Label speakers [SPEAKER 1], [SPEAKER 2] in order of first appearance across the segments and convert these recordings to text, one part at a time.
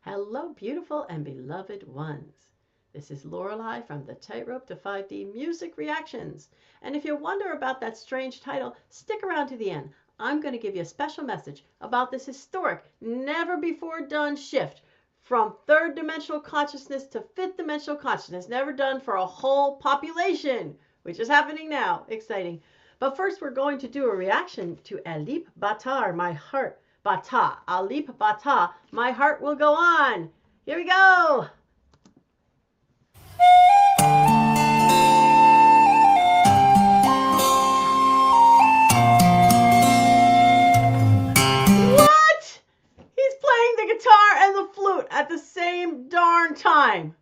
[SPEAKER 1] Hello, beautiful and beloved ones. This is Lorelei from the Tightrope to 5D Music Reactions. And if you wonder about that strange title, stick around to the end. I'm going to give you a special message about this historic, never before done shift from third dimensional consciousness to fifth dimensional consciousness, never done for a whole population, which is happening now. Exciting. But first, we're going to do a reaction to Alip Bata, My Heart. Alip Bata, My Heart Will Go On. Here we go. What? He's playing the guitar and the flute at the same darn time.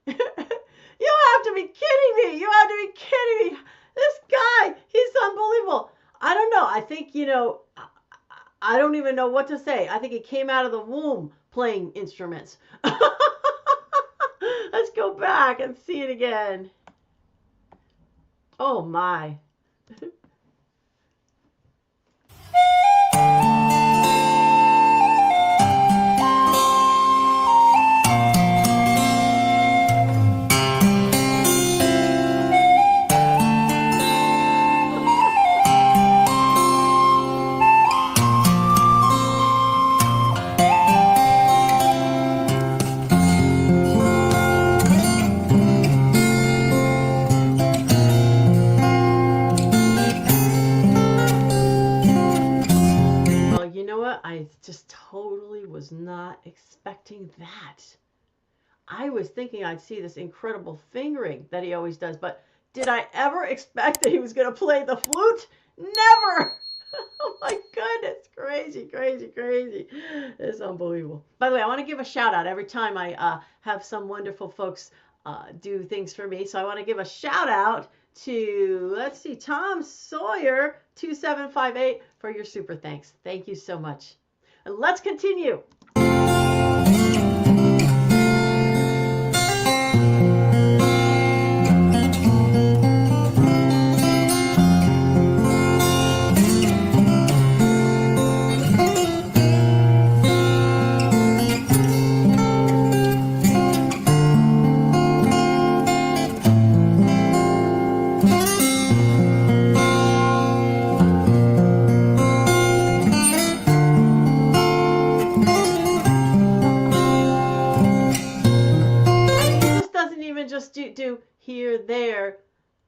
[SPEAKER 1] You have to be kidding me. You have to be kidding me. This guy, he's unbelievable. I don't know. I think, I don't even know what to say. I think he came out of the womb playing instruments. Let's go back and see it again. Oh my. I just totally was not expecting that. I was thinking I'd see this incredible fingering that he always does, but did I ever expect that he was going to play the flute? Never! Oh my goodness, crazy, crazy, crazy. It's unbelievable. By the way, I want to give a shout out every time I have some wonderful folks do things for me. So I want to give a shout out to, let's see, Tom Sawyer 2758 for your super thanks. Thank you so much. And let's continue. Just do here, there,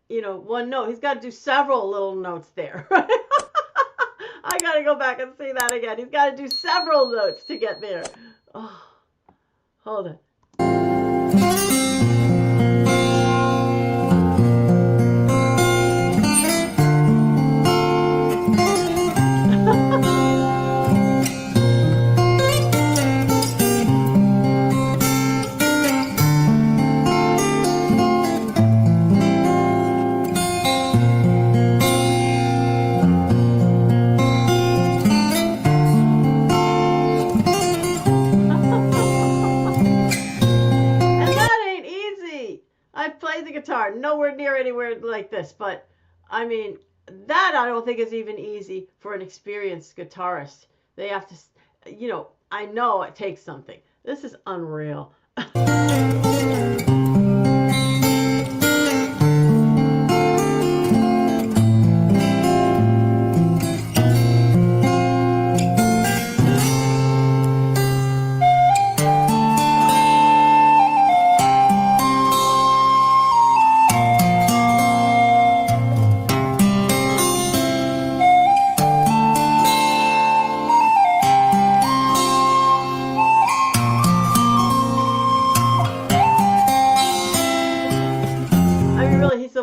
[SPEAKER 1] one note. He's got to do several little notes there. I got to go back and see that again. He's got to do several notes to get there. Oh, hold it. Guitar nowhere near anywhere like this, but I mean, that I don't think is even easy for an experienced guitarist. They have to, I know it takes something. This is unreal.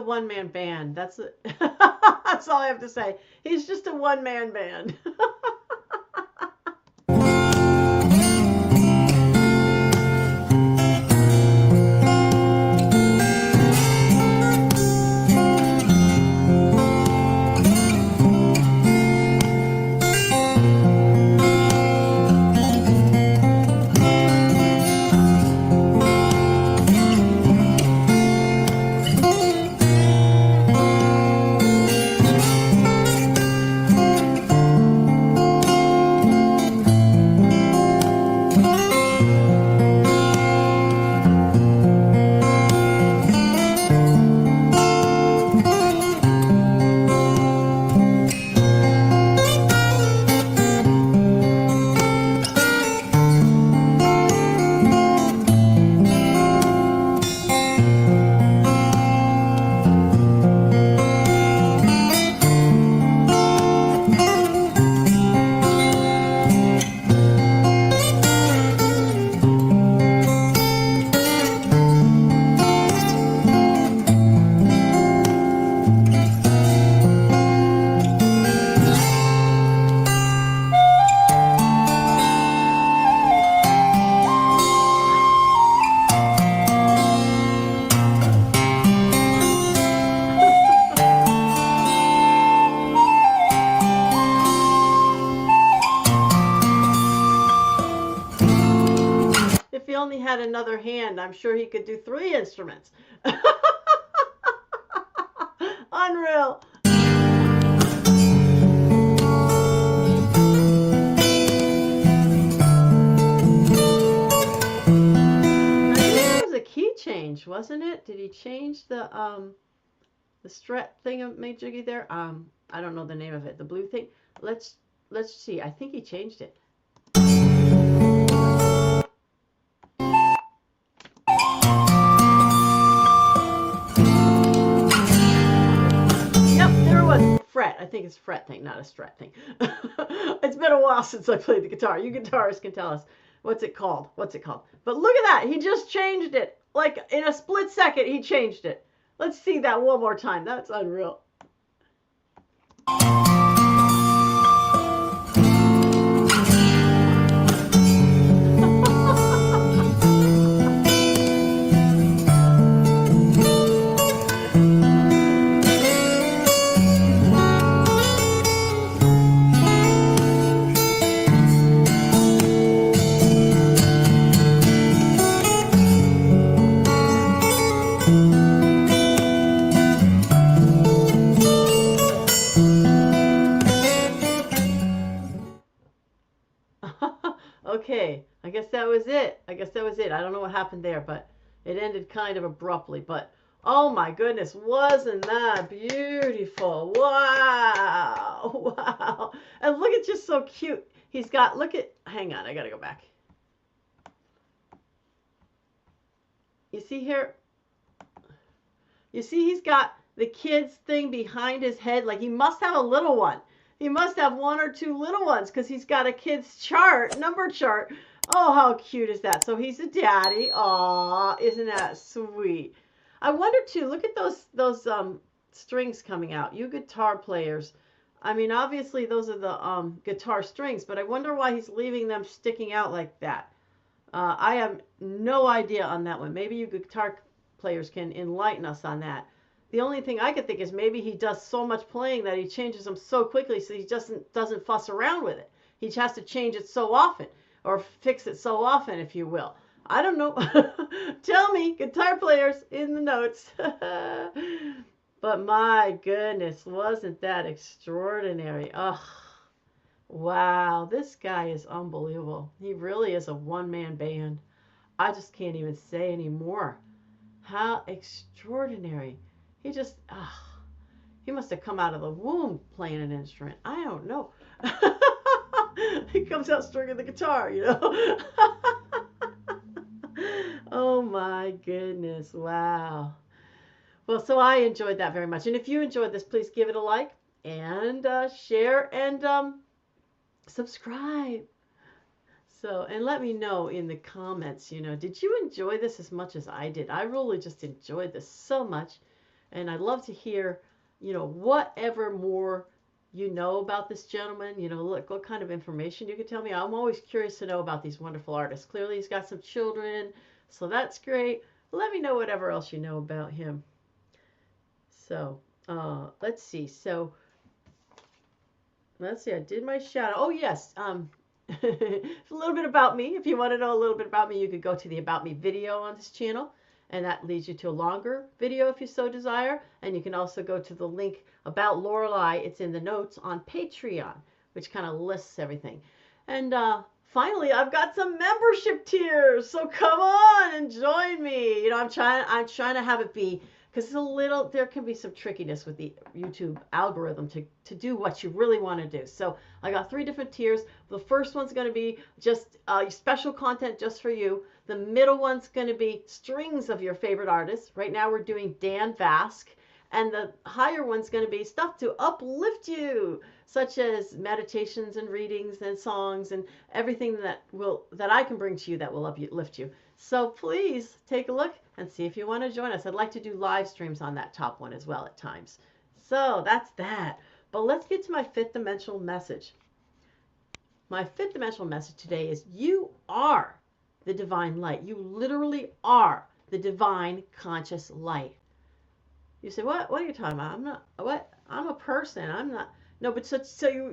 [SPEAKER 1] One-man band. That's that's all I have to say. He's just a one-man band. had another hand, I'm sure he could do 3 instruments. Unreal. Key change, wasn't it? Did he change the stret thing of made Jiggy there? I don't know the name of it. The blue thing. Let's see. I think he changed it. Yep, there it was. Fret. I think it's fret thing, not a stret thing. It's been a while since I played the guitar. You guitarists can tell us what's it called. What's it called? But look at that. He just changed it. Like in a split second, he changed it. Let's see that one more time. That's unreal. Okay, I guess that was it. I don't know what happened there, but it ended kind of abruptly. But oh my goodness, wasn't that beautiful? Wow, wow. And look, it's just so cute. He's got, hang on, I gotta go back. You see here? You see he's got the kids thing behind his head, like he must have a little one. He must have 1 or 2 little ones because he's got a kid's chart, number chart. Oh, how cute is that? So he's a daddy. Aw, isn't that sweet? I wonder too, look at those strings coming out. You guitar players. I mean, obviously those are the guitar strings, but I wonder why he's leaving them sticking out like that. I have no idea on that one. Maybe you guitar players can enlighten us on that. The only thing I could think is maybe he does so much playing that he changes them so quickly so he doesn't fuss around with it. He just has to change it so often or fix it so often, if you will. I don't know. Tell me, guitar players, in the notes. But my goodness, wasn't that extraordinary? Oh, wow. This guy is unbelievable. He really is a one-man band. I just can't even say anymore. How extraordinary. He just, he must have come out of the womb playing an instrument. I don't know. He comes out stringing the guitar, you know. Oh my goodness, wow. Well, so I enjoyed that very much. And if you enjoyed this, please give it a like and share and subscribe. So, and let me know in the comments, you know, did you enjoy this as much as I did? I really just enjoyed this so much. And I'd love to hear, you know, whatever more you know about this gentleman, you know, look, what kind of information you could tell me. I'm always curious to know about these wonderful artists. Clearly he's got some children, so that's great. Let me know whatever else you know about him. So, let's see. So, let's see. I did my shout out. Oh, yes. A little bit about me. If you want to know a little bit about me, you could go to the About Me video on this channel. And that leads you to a longer video if you so desire. And you can also go to the link about Lorelei. It's in the notes on Patreon, which kind of lists everything. And finally, I've got some membership tiers. So come on and join me. You know, I'm trying to have it be, because there can be some trickiness with the YouTube algorithm to do what you really want to do. So I got 3 different tiers. The first one's going to be just special content just for you. The middle one's going to be strings of your favorite artists. Right now we're doing Dan Vasc. And the higher one's going to be stuff to uplift you, such as meditations and readings and songs and everything that I can bring to you that will uplift you. So please take a look and see if you want to join us. I'd like to do live streams on that top one as well at times. So that's that. But let's get to my 5th dimensional message. My 5th dimensional message today is you are the divine light. You literally are the divine conscious light. You say, what are you talking about? I'm not, what? I'm a person. I'm not. No, but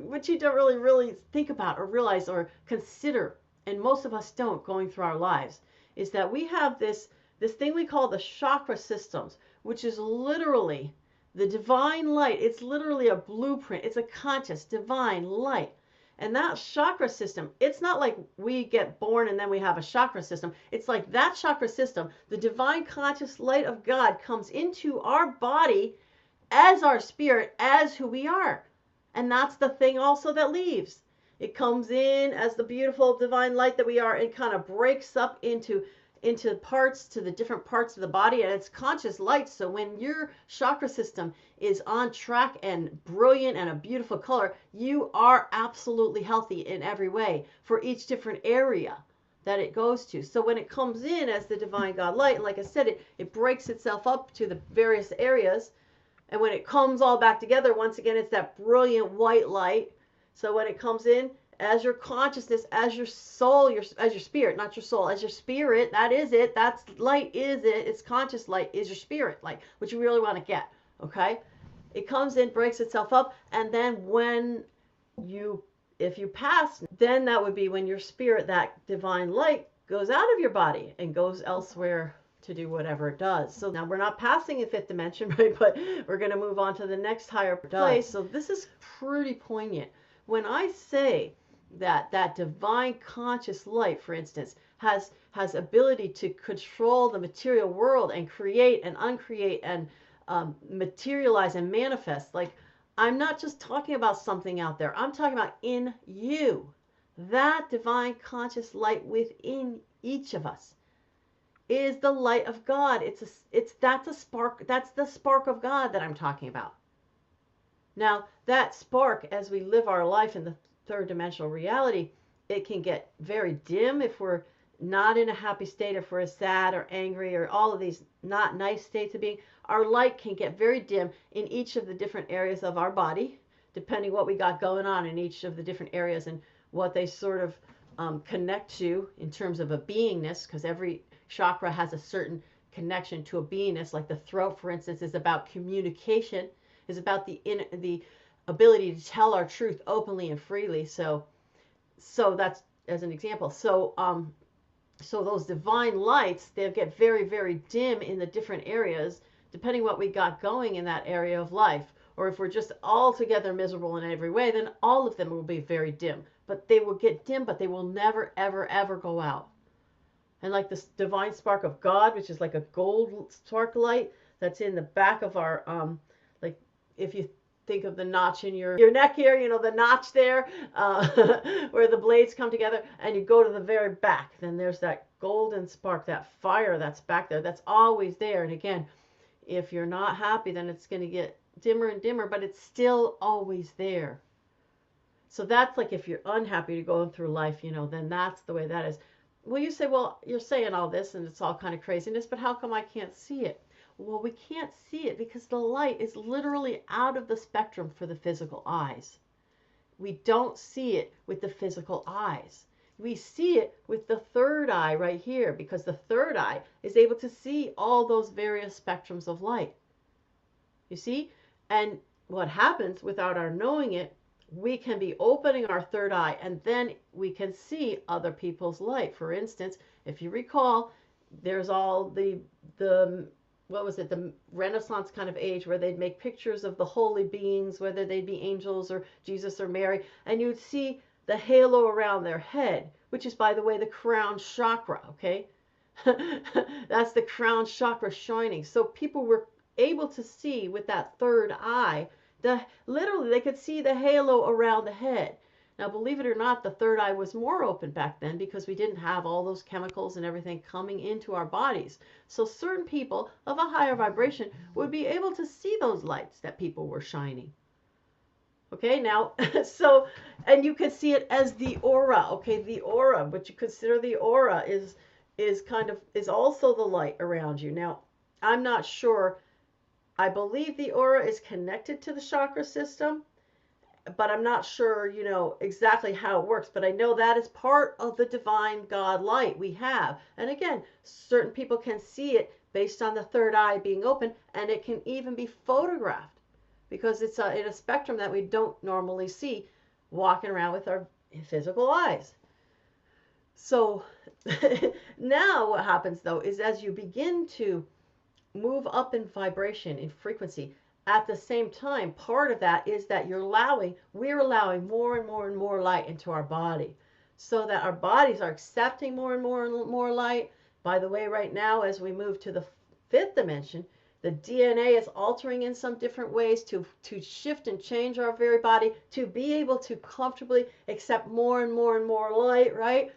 [SPEAKER 1] what you don't really think about or realize or consider, and most of us don't going through our lives, is that we have this thing we call the chakra systems, which is literally the divine light. It's literally a blueprint. It's a conscious divine light. And that chakra system, it's not like we get born and then we have a chakra system. It's like that chakra system, the divine conscious light of God comes into our body as our spirit, as who we are. And that's the thing also that leaves. It comes in as the beautiful divine light that we are and kind of breaks up into parts, to the different parts of the body, and it's conscious light. So when your chakra system is on track and brilliant and a beautiful color, you are absolutely healthy in every way for each different area that it goes to. So when it comes in as the divine God light, and like I said, it breaks itself up to the various areas, and when it comes all back together, once again, it's that brilliant white light. So when it comes in as your consciousness, as your soul, as your spirit, not your soul, as your spirit, that is it. That's light, is it. It's conscious light, is your spirit light, which you really want to get. Okay? It comes in, breaks itself up, and then if you pass, then that would be when your spirit, that divine light, goes out of your body and goes elsewhere to do whatever it does. So now we're not passing in fifth dimension, right? But we're going to move on to the next higher place. So this is pretty poignant. When I say that divine conscious light, for instance, has ability to control the material world and create and uncreate and materialize and manifest, like, I'm not just talking about something out there. I'm talking about in you. That divine conscious light within each of us is the light of God. That's a spark. That's the spark of God that I'm talking about. Now, that spark, as we live our life in the third dimensional reality, it can get very dim if we're not in a happy state, if we're sad or angry or all of these not nice states of being. Our light can get very dim in each of the different areas of our body, depending what we got going on in each of the different areas and what they sort of connect to in terms of a beingness, because every chakra has a certain connection to a beingness. Like the throat, for instance, is about communication, is about the ability to tell our truth openly and freely. So that's as an example. So those divine lights, they'll get very, very dim in the different areas, depending what we got going in that area of life. Or if we're just altogether miserable in every way, then all of them will be very dim. But they will get dim, but they will never, ever, ever go out. And like this divine spark of God, which is like a gold spark light that's in the back of our, like if you think of the notch in your neck here, the notch there, where the blades come together, and you go to the very back, then there's that golden spark, that fire that's back there, that's always there. And again, if you're not happy, then it's going to get dimmer and dimmer, but it's still always there. So that's like if you're unhappy to go through life, then that's the way that is. Well, you say, well, you're saying all this and it's all kind of craziness, but how come I can't see it? Well, we can't see it because the light is literally out of the spectrum for the physical eyes. We don't see it with the physical eyes. We see it with the third eye right here, because the third eye is able to see all those various spectrums of light. You see? And what happens without our knowing it, we can be opening our third eye, and then we can see other people's light. For instance, if you recall, there's all the what was it, the Renaissance kind of age, where they'd make pictures of the holy beings, whether they'd be angels or Jesus or Mary, and you'd see the halo around their head, which is, by the way, the crown chakra, okay? That's the crown chakra shining. So people were able to see with that third eye, literally they could see the halo around the head. Now, believe it or not, the third eye was more open back then because we didn't have all those chemicals and everything coming into our bodies. So certain people of a higher vibration would be able to see those lights that people were shining. Okay, now, so, and you could see it as the aura. Okay, the aura, what you consider the aura is also the light around you. Now, I'm not sure. I believe the aura is connected to the chakra system, but I'm not sure, exactly how it works. But I know that is part of the divine God light we have. And again, certain people can see it based on the third eye being open, and it can even be photographed because it's in a spectrum that we don't normally see walking around with our physical eyes. So now what happens though is as you begin to move up in vibration, in frequency, at the same time, part of that is that we're allowing more and more and more light into our body so that our bodies are accepting more and more and more light. By the way, right now, as we move to the fifth dimension, the DNA is altering in some different ways to shift and change our very body to be able to comfortably accept more and more and more light, right?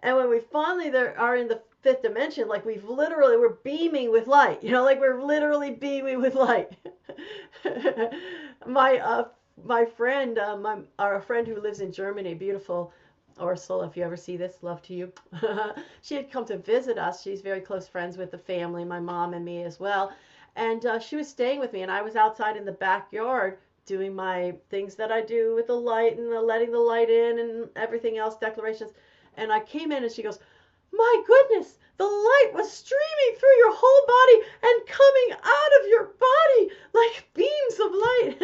[SPEAKER 1] And when we finally are in the fifth dimension, like we're beaming with light, like we're literally beaming with light. my my friend, our friend who lives in Germany, beautiful Ursula, if you ever see this, love to you. She had come to visit us. She's very close friends with the family, my mom and me as well. And she was staying with me, and I was outside in the backyard doing my things that I do with the light and letting the light in and everything else, declarations. And I came in and she goes, "My goodness, the light was streaming through your whole body and coming out of your body like beams of light."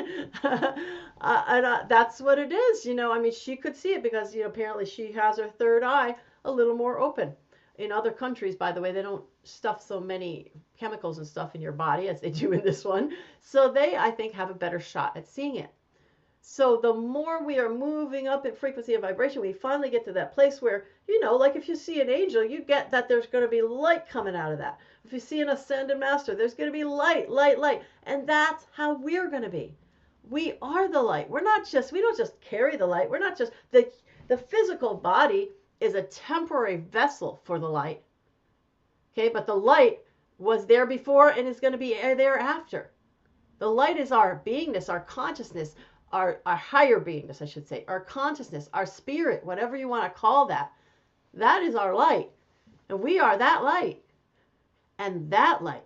[SPEAKER 1] That's what it is. I mean, she could see it because, apparently she has her third eye a little more open. In other countries, by the way, they don't stuff so many chemicals and stuff in your body as they do in this one. So they, I think, have a better shot at seeing it. So the more we are moving up in frequency and vibration, we finally get to that place where, like if you see an angel, you get that there's going to be light coming out of that. If you see an ascended master, there's going to be light, light, light. And that's how we're going to be. We are the light. We don't just carry the light. We're not just, the physical body is a temporary vessel for the light. Okay, but the light was there before and is going to be there after. The light is our beingness, our consciousness, our higher beingness, I should say, our consciousness, our spirit, whatever you want to call that. That is our light. And we are that light. And that light,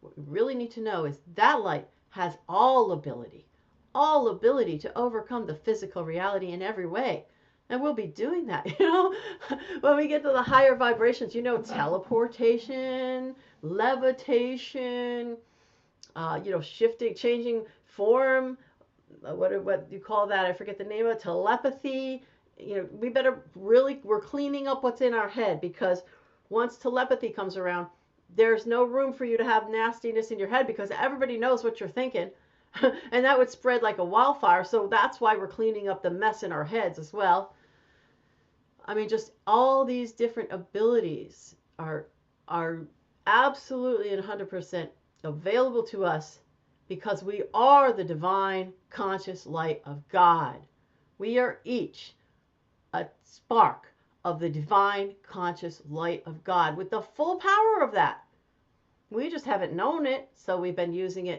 [SPEAKER 1] what we really need to know is that light has all ability to overcome the physical reality in every way. And we'll be doing that, when we get to the higher vibrations, teleportation, levitation, shifting, changing form, what you call that? I forget the name of it. Telepathy. We're cleaning up what's in our head, because once telepathy comes around, there's no room for you to have nastiness in your head because everybody knows what you're thinking. And that would spread like a wildfire. So that's why we're cleaning up the mess in our heads as well. I mean, just all these different abilities are absolutely and 100% available to us because we are the divine conscious light of God. We are each a spark of the divine conscious light of God with the full power of that. We just haven't known it, so we've been using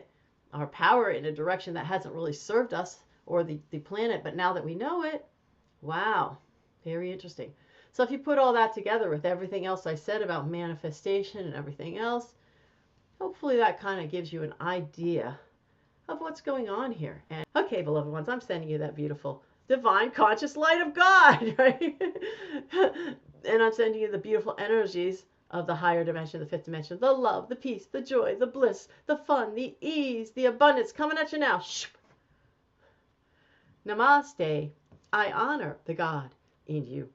[SPEAKER 1] our power in a direction that hasn't really served us or the planet. But now that we know it, wow, very interesting. So if you put all that together with everything else I said about manifestation and everything else, hopefully that kind of gives you an idea of what's going on here. And okay, beloved ones, I'm sending you that beautiful divine conscious light of God, right? And I'm sending you the beautiful energies of the higher dimension, the fifth dimension, the love, the peace, the joy, the bliss, the fun, the ease, the abundance coming at you now. Namaste. I honor the God in you.